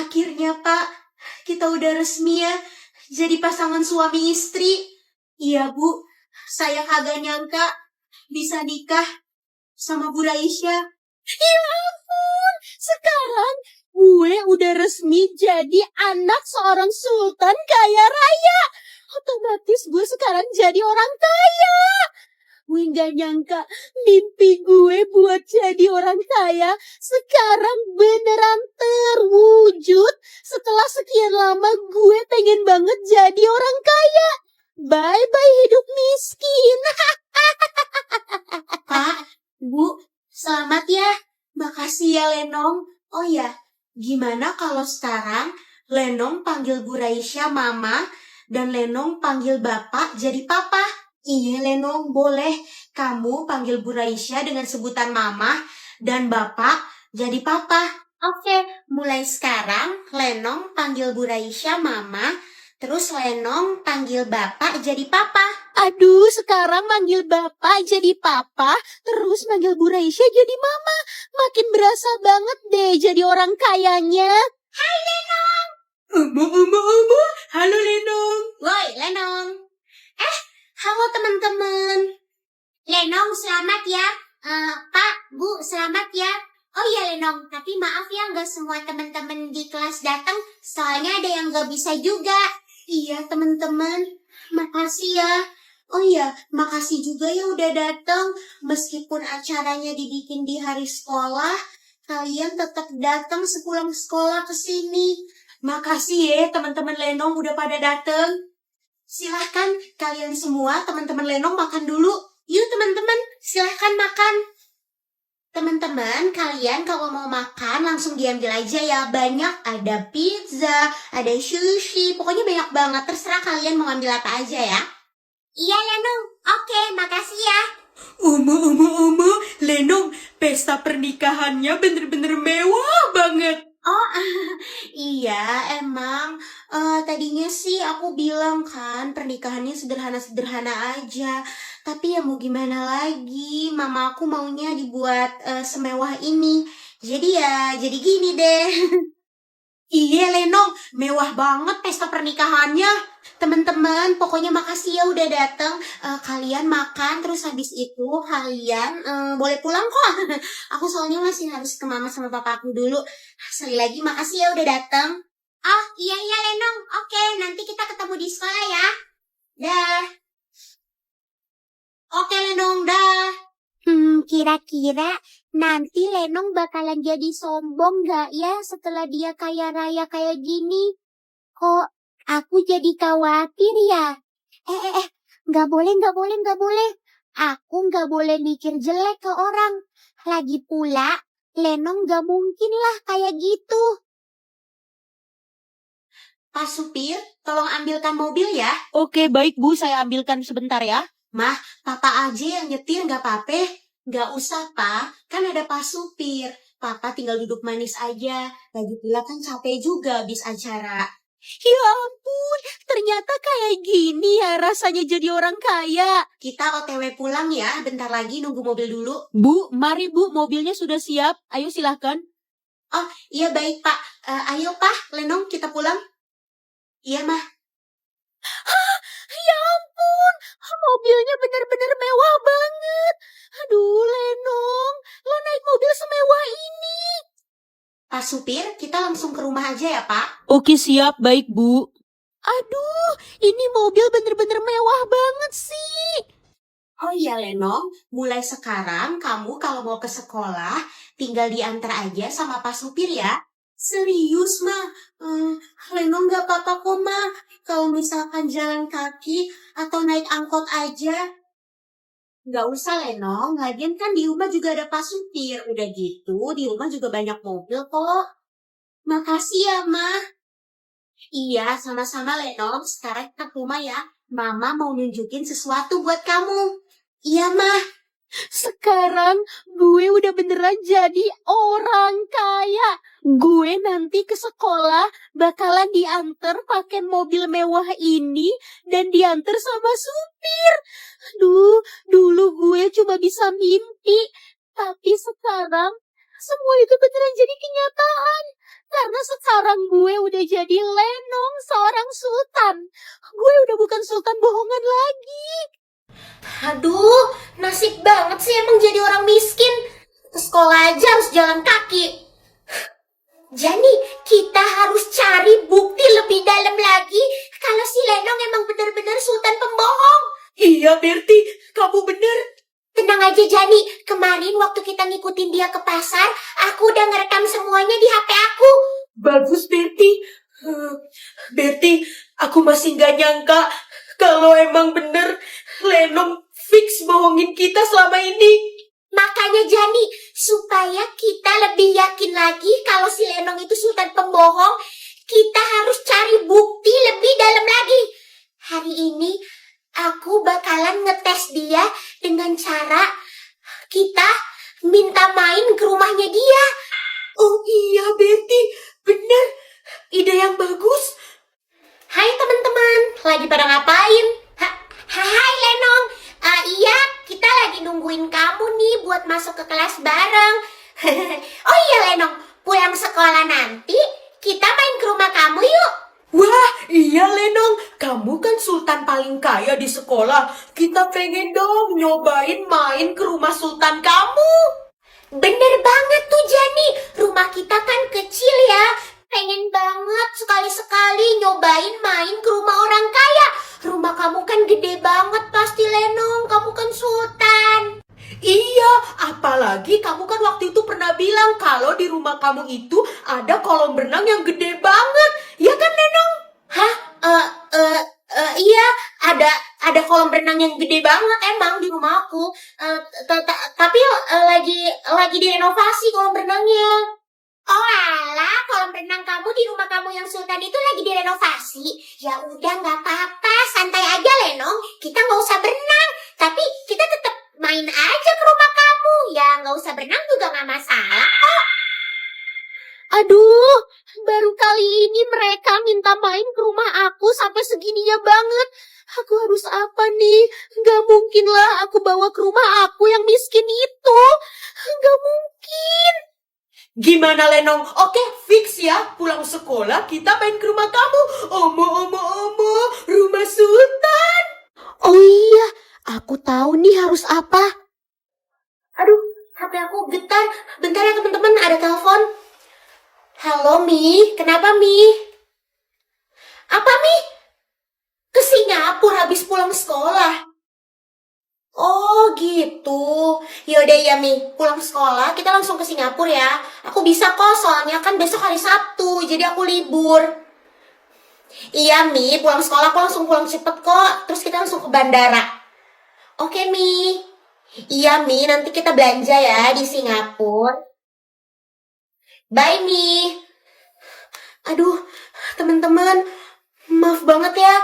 Akhirnya, Pak, kita udah resmi ya jadi pasangan suami istri. Iya, Bu. Saya kagak nyangka bisa nikah sama Bu Raisya. Ya ampun, sekarang gue udah resmi jadi anak seorang sultan kaya raya. Otomatis gue sekarang jadi orang kaya. Gue gak nyangka mimpi gue buat jadi orang kaya sekarang beneran terwujud. Setelah sekian lama gue pengen banget jadi orang kaya. Bye-bye hidup miskin. Pak, Bu, selamat ya. Makasih ya, Lenong. Oh ya, gimana kalau sekarang Lenong panggil Bu Raisya Mama dan Lenong panggil Bapak jadi Papa? Iya, Lenong, boleh. Kamu panggil Bu Raisya dengan sebutan Mama dan Bapak jadi Papa. Oke, mulai sekarang Lenong panggil Bu Raisya Mama, terus Lenong panggil Bapak jadi Papa. Aduh, sekarang manggil bapak jadi papa, terus manggil Bu Raisya jadi mama. Makin berasa banget deh jadi orang kayanya. Hai, Lenong. Halo, Lenong. Woi, Lenong. Halo teman-teman. Lenong, selamat ya. Pak, Bu, selamat ya. Oh iya, Lenong, tapi maaf ya nggak semua teman-teman di kelas datang, soalnya ada yang nggak bisa juga. Iya, teman-teman. Makasih ya. Oh iya, makasih juga ya udah datang. Meskipun acaranya dibikin di hari sekolah, kalian tetap datang sepulang sekolah ke sini. Makasih ya teman-teman Lenong udah pada datang. Silahkan kalian semua teman-teman Lenong makan dulu. Yuk teman-teman, silahkan makan. Teman-teman, kalian kalau mau makan langsung diambil aja ya. Banyak, ada pizza, ada sushi, pokoknya banyak banget. Terserah kalian mau ambil apa aja ya. Iya, Lenong. Oke, makasih ya. Oma, Lenong, pesta pernikahannya bener-bener mewah banget. Oh, iya, emang. Tadinya sih aku bilang kan pernikahannya sederhana-sederhana aja. Tapi ya mau gimana lagi, mama aku maunya dibuat semewah ini. Jadi ya, jadi gini deh. Iya, Lenong, mewah banget pesta pernikahannya. Teman-teman, pokoknya makasih ya udah datang. Kalian makan, terus habis itu kalian boleh pulang kok. Aku soalnya masih harus ke mama sama papaku dulu. Sekali lagi makasih ya udah datang. Oh, iya Lenong. Oke, nanti kita ketemu di sekolah ya. Dah. Oke, Lenong, dah. Kira-kira nanti Lenong bakalan jadi sombong gak ya setelah dia kaya raya kayak gini? Kok aku jadi khawatir ya? Gak boleh. Aku gak boleh mikir jelek ke orang. Lagi pula, Lenong gak mungkin lah kayak gitu. Pak Supir, tolong ambilkan mobil ya. Oke, baik Bu, saya ambilkan sebentar ya. Mah, Papa aja yang nyetir gak apa-apa. Gak usah, Pak. Kan ada Pak Supir. Papa tinggal duduk manis aja. Lagi pula kan capek juga habis acara. Ya ampun, ternyata kayak gini ya rasanya jadi orang kaya. Kita OTW pulang ya, bentar lagi nunggu mobil dulu. Bu, mari Bu, mobilnya sudah siap. Ayo silahkan. Oh, iya baik Pak. Ayo Pak, Lenong kita pulang. Iya Mah. Ya ampun, mobilnya benar-benar mewah banget. Aduh, Lenong, lo naik mobil semewah ini. Pak Supir, kita langsung ke rumah aja ya Pak. Oke, siap, baik Bu. Aduh, ini mobil benar-benar mewah banget sih. Oh iya Lenong, mulai sekarang kamu kalau mau ke sekolah tinggal diantar aja sama Pak Supir ya. Serius mah, Lenong gak apa-apa kok mah. Kalau misalkan jalan kaki atau naik angkot aja. Gak usah Lenong, lagian kan di rumah juga ada Pak Supir. Udah gitu, di rumah juga banyak mobil kok. Makasih ya mah. Iya, sama-sama Lenong. Sekarang kita ke rumah ya. Mama mau nunjukin sesuatu buat kamu. Iya mah. Sekarang gue udah beneran jadi orang kaya. Gue nanti ke sekolah bakalan diantar pakai mobil mewah ini dan diantar sama supir. Aduh, dulu gue cuma bisa mimpi. Tapi sekarang semua itu beneran jadi kenyataan. Karena sekarang gue udah jadi Lenong, seorang sultan. Gue udah bukan sultan bohongan lagi. Aduh, nasib banget sih emang jadi orang miskin. Ke sekolah aja harus jalan kaki. Jadi kita harus cari bukti lebih dalam lagi kalau si Lenong emang benar-benar sultan pembohong. Iya, Berti, kamu bener. Tenang aja Jani, kemarin waktu kita ngikutin dia ke pasar, aku udah ngerekam semuanya di HP aku. Bagus, Berti. Berti, aku masih gak nyangka kalau emang bener Lenong fix bohongin kita selama ini. Makanya Jani, supaya kita lebih yakin lagi kalau si Lenong itu sultan pembohong, kita harus cari bukti lebih dalam lagi. Hari ini aku bakalan ngetes dia dengan cara kita minta main ke rumahnya dia. Oh iya, Berti, bener. Ide yang bagus. Hai teman-teman, lagi pada ngapain? Hai Lenong, iya kita lagi nungguin kamu nih buat masuk ke kelas bareng. Oh iya Lenong, pulang sekolah nanti kita main ke rumah kamu yuk. Wah, iya Lenong. Kamu kan sultan paling kaya di sekolah. Kita pengen dong nyobain main ke rumah sultan kamu. Bener banget tuh Jani, rumah kita kan kecil ya. Pengen banget sekali-sekali nyobain main ke rumah orang kaya. Rumah kamu kan gede banget pasti Lenong, kamu kan sultan. Iya, apalagi kamu kan waktu itu pernah bilang kalau di rumah kamu itu ada kolam renang yang gede banget. Ya kan, Lenong? Hah? Iya, ada kolam renang yang gede banget emang di rumah aku. Tapi lagi direnovasi kolam renangnya. Oh alah, kolam renang kamu di rumah kamu yang sultan itu lagi direnovasi. Ya udah nggak apa-apa, santai aja Lenong. Kita nggak usah berenang, tapi kita tetap main aja ke rumah kamu. Ya nggak usah berenang juga nggak masalah kok. Aduh, baru kali ini mereka minta main ke rumah aku sampai segininya banget. Aku harus apa nih? Gak mungkin lah aku bawa ke rumah aku yang miskin itu. Gak mungkin. Gimana, Lenong? Oke, fix ya. Pulang sekolah kita main ke rumah kamu. Omo, rumah sultan. Oh iya, aku tahu nih harus apa. Aduh, HP aku getar. Bentar ya teman-teman, ada telepon. Halo Mi, kenapa Mi? Apa Mi? Ke Singapura habis pulang sekolah. Oh gitu. Yaudah ya Mi, pulang sekolah kita langsung ke Singapura ya. Aku bisa kok, soalnya kan besok hari Sabtu, jadi aku libur. Iya Mi, pulang sekolah aku langsung pulang cepet kok. Terus kita langsung ke bandara. Oke Mi. Iya Mi, nanti kita belanja ya di Singapura. Bye Mi. Aduh, teman-teman, maaf banget ya.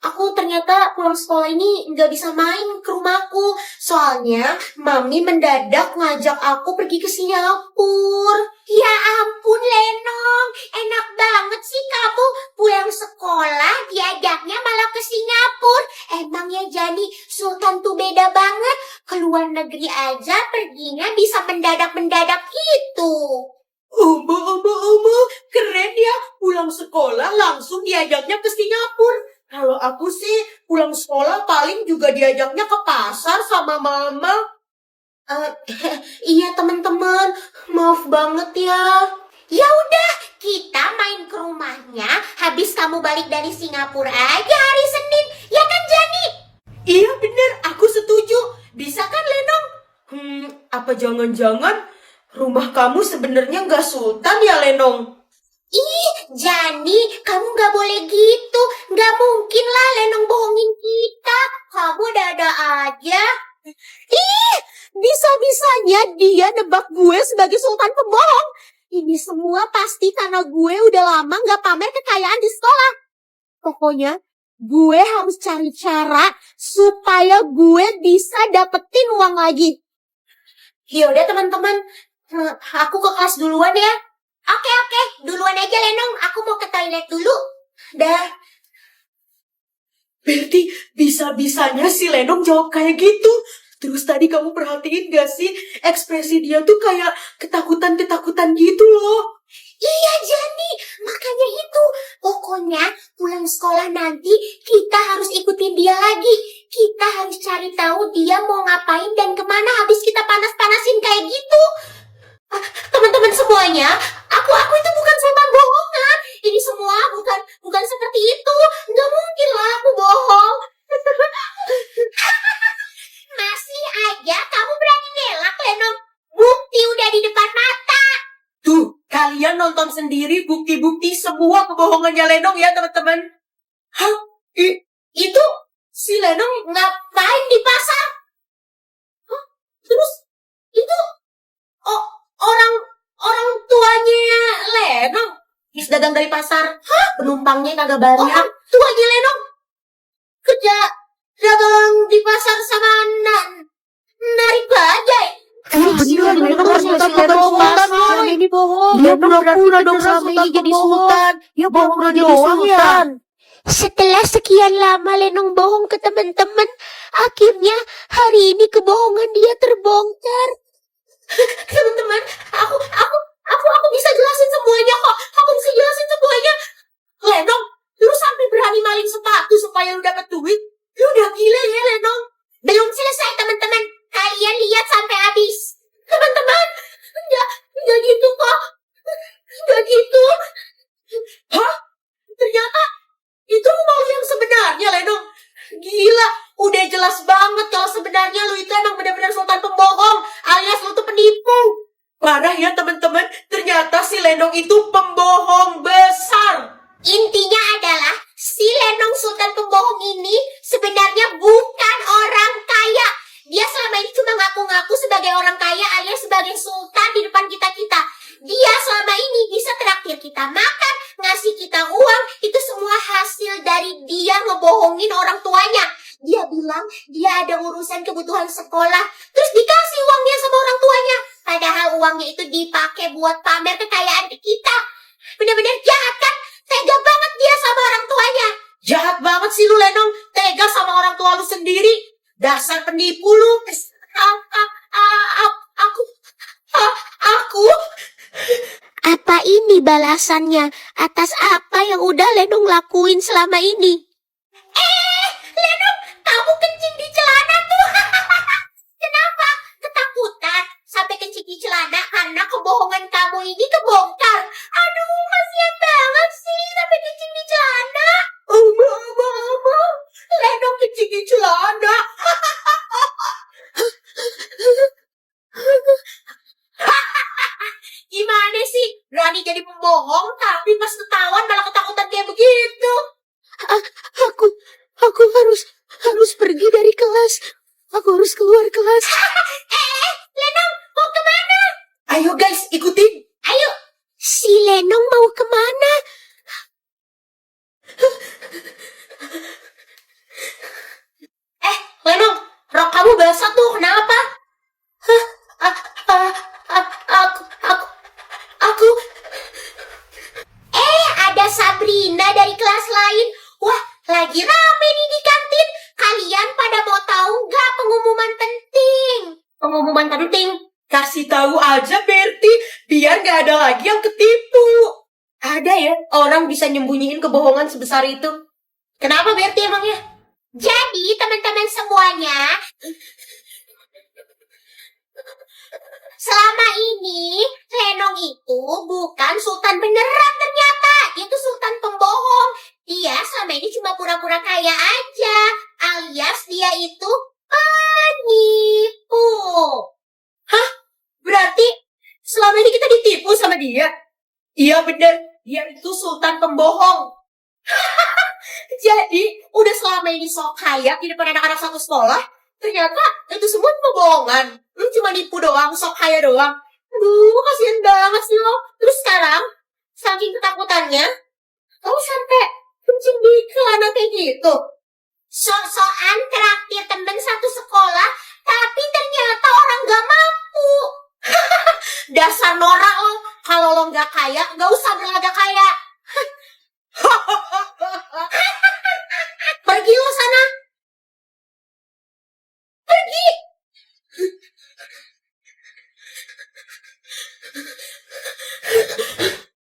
Aku ternyata pulang sekolah ini nggak bisa main ke rumahku. Soalnya Mami mendadak ngajak aku pergi ke Singapura. Ya ampun Lenong, enak banget sih kamu pulang sekolah diajaknya malah ke Singapura. Emangnya Jani, Sultan tuh beda banget. Keluar negeri aja perginya bisa mendadak-mendadak gitu. Omo, keren ya. Pulang sekolah langsung diajaknya ke Singapura. Kalau aku sih pulang sekolah paling juga diajaknya ke pasar sama mama. Iya teman-teman, maaf banget ya. Ya udah, kita main ke rumahnya habis kamu balik dari Singapura aja hari Senin. Ya kan Jani? Iya bener, aku setuju. Bisa kan Lenong? Apa jangan-jangan rumah kamu sebenarnya nggak sultan ya Lenong? Ih, Jani, kamu gak boleh gitu. Gak mungkin lah Lenong bohongin kita. Kamu ada-ada aja. Ih, bisa-bisanya dia nebak gue sebagai sultan pembohong. Ini semua pasti karena gue udah lama gak pamer kekayaan di sekolah. Pokoknya gue harus cari cara supaya gue bisa dapetin uang lagi. Yaudah teman-teman, aku ke kelas duluan ya. Oke, duluan aja Lenong. Aku mau ke toilet dulu. Dah. Berarti bisa-bisanya si Lenong jawab kayak gitu. Terus tadi kamu perhatiin gak sih ekspresi dia tuh kayak ketakutan-ketakutan gitu loh. Iya, Jani. Makanya itu. Pokoknya pulang sekolah nanti kita harus ikutin dia lagi. Kita harus cari tahu dia mau ngapain dan kemana habis kita panas-panasin kayak gitu. Teman-teman semuanya, aku itu bukan sultan bohongan. Ini semua bukan seperti itu. Nggak mungkin lah aku bohong. Masih aja kamu berani ngelak, Lenong. Bukti udah di depan mata. Tuh, kalian nonton sendiri bukti-bukti semua kebohongannya Lenong ya teman-teman. Hah? Itu si Lenong Ngapain di pasar? Hah? Terus itu orang tuanya Lenong habis dagang dari pasar. Hah? Penumpangnya kagak banyak. orang tuanya Lenong kerja dagang di pasar sama narik bajai. Ini bohong. Dia pura-pura dong sama jadi sultan. Ya bohong jadi sultan. Setelah sekian lama Lenong bohong ke teman-teman, akhirnya hari ini kebohongan dia terbongkar. Teman-teman, aku bisa jelasin semuanya kok. Aku bisa jelasin semuanya. Lenong, lu sampai berani maling sepatu supaya lu dapat duit? Lu udah gila ya, Lenong? Belum selesai, teman-teman. Kalian lihat sampai habis. Teman-teman, enggak gitu kok. Enggak gitu. Hah? Ternyata itu mau yang sebenarnya, Lenong. Gila, udah jelas banget kalau sebenarnya lu itu emang benar-benar sultan pembohong, alias lu tuh penipu. Parah ya teman-teman, ternyata si Lenong itu pembohong besar. Intinya adalah si Lenong Sultan pembohong ini sebenarnya bukan orang kaya. Dia selama ini cuma ngaku-ngaku sebagai orang kaya alias sebagai sultan di depan kita-kita. Dia selama ini bisa traktir kita makan, ngasih kita uang, itu semua hasil dari dia ngebohongin orang tuanya. Dia bilang dia ada urusan kebutuhan sekolah, terus dikasih uangnya sama orang tuanya. Padahal uangnya itu dipakai buat pamer kekayaan kita. Benar-benar jahat kan? Tega banget dia sama orang tuanya. Jahat banget sih lu, Lenong. Tega sama orang tua lu sendiri. Dasar penipu lu. Aku. Apa ini balasannya atas apa yang udah Lenong lakuin selama ini? Lenong, kamu kencing di celana tuh. Kenapa? Ketakutan sampai kencing di celana karena kebohongan kamu ini kebongkar. Aduh, kasihan banget sih sampai kencing di celana. Oma. Lenong kencing di celana. Gimana sih? Berani jadi pembohong, tapi pas ketahuan malah ketakutan kayak begitu. Aku harus pergi dari kelas. Aku harus keluar kelas. Lenong, mau kemana? Ayo guys, ikutin. Ayo, si Lenong mau kemana? Lenong, rok kamu basah tuh, kenapa? Aku. Ada Sabrina dari kelas lain. Wah, lagi rame nih di kantin. Kalian pada mau tahu nggak pengumuman penting? Pengumuman penting. Kasih tahu aja Berti, biar nggak ada lagi yang ketipu. Ada ya orang bisa nyembunyiin kebohongan sebesar itu. Kenapa Berti emangnya? Jadi, teman-teman semuanya, selama ini Lenong itu bukan sultan beneran ternyata. Dia tuh sultan pembohong. Dia selama ini cuma pura-pura kaya aja. Alias dia itu penipu. Berarti selama ini kita ditipu sama dia? Iya bener, dia itu sultan pembohong. Jadi, udah selama ini sok kaya di depan anak-anak satu sekolah, ternyata itu semua kebohongan. Lu cuma nipu doang, sok kaya doang. Aduh, kasihan banget sih lo. Terus sekarang, saking ketakutannya, kamu sampai kencing di celana kayak gitu. Sok-sokan traktir temen satu sekolah, tapi ternyata orang gak mampu. Dasar norak lo. Kalau lo nggak kaya, nggak usah berlagak